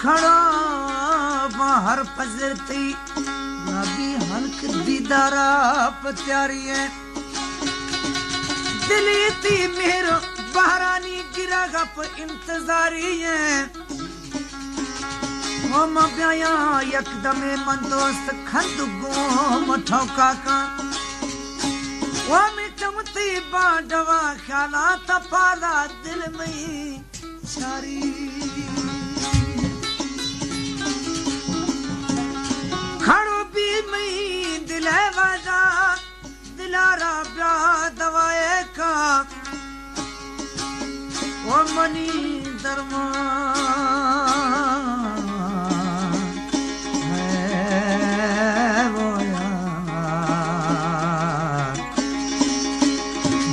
खड़ो बाहर पजरती लागी हल्क दीदारा प्यारी है दिली थी मेरो बहरानी गिरा गप इंतजारी है हम ब्याया यकदमे मन दोस्त खंद गो ठोका का वो में चमती बाडवा ख्याला तपाला दिल में छारी खड़ो भी मई दिले वजा दिलारा ब्या दवाए का ओ मनी दरमा है वो यार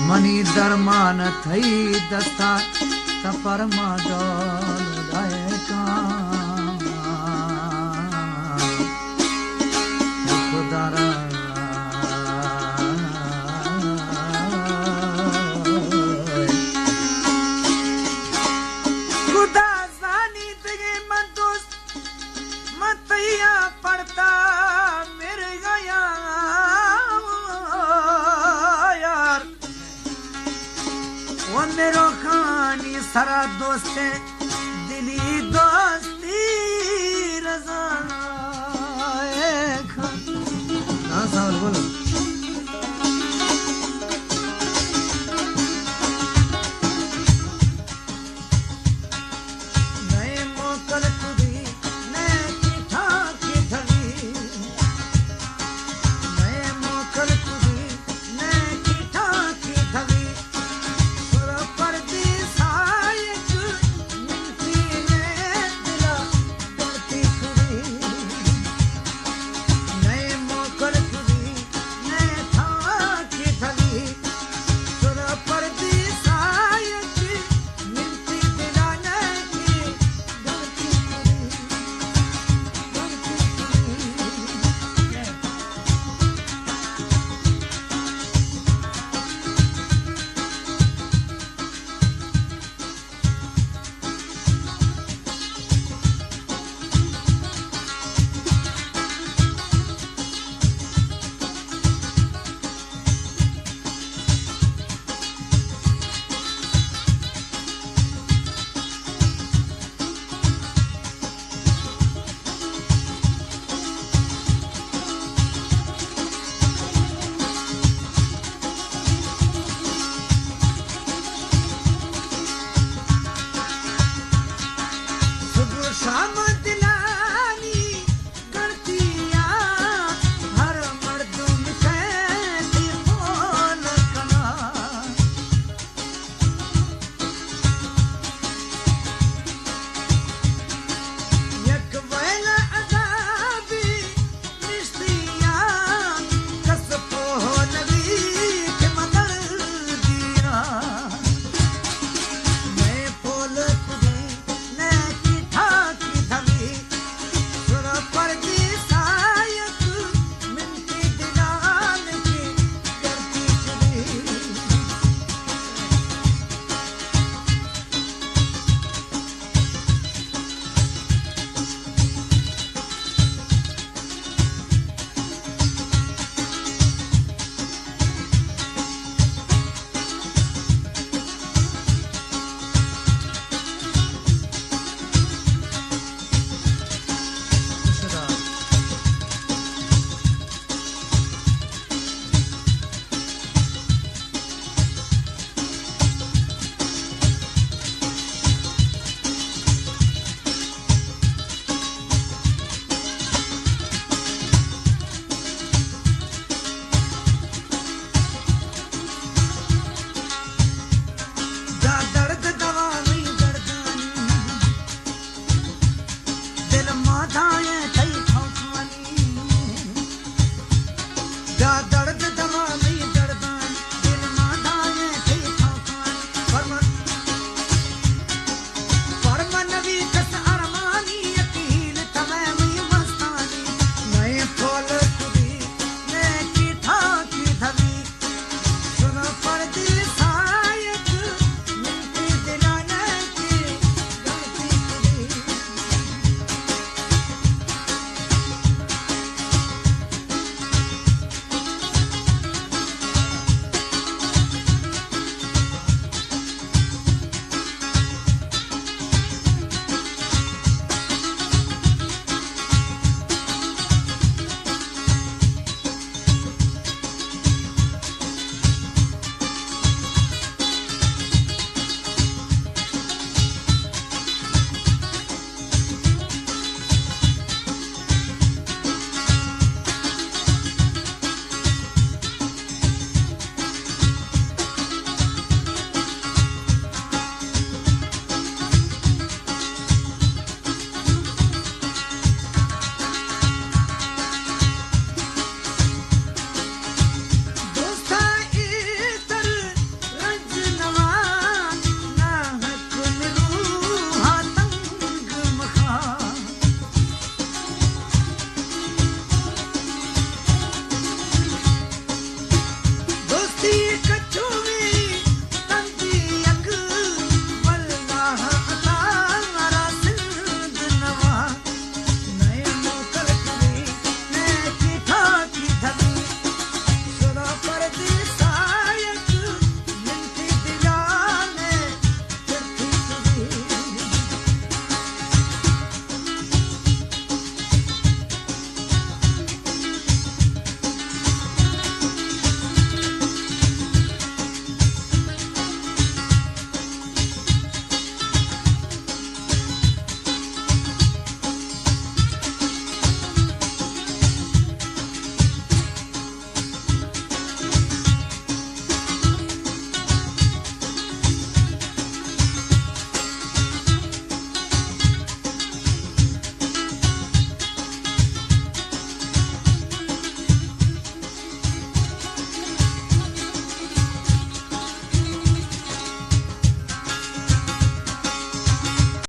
मनी दरमान थई दस्ता तपरमा डोल दाए का खुदारा खुदा जानी तेरे मन दोस्त मतैया पड़ता मेरे गया यार वो मेरो खानी सारा दोस्त है दिली दोस्ती रजा बोलो नए मोकल खुदी नए चिठा की धनी नए मोकल खुदी नए चिठा की धनी सुर पर दी सायक मिलती ने दिला बढ़ती खुदी नए मोकल शाम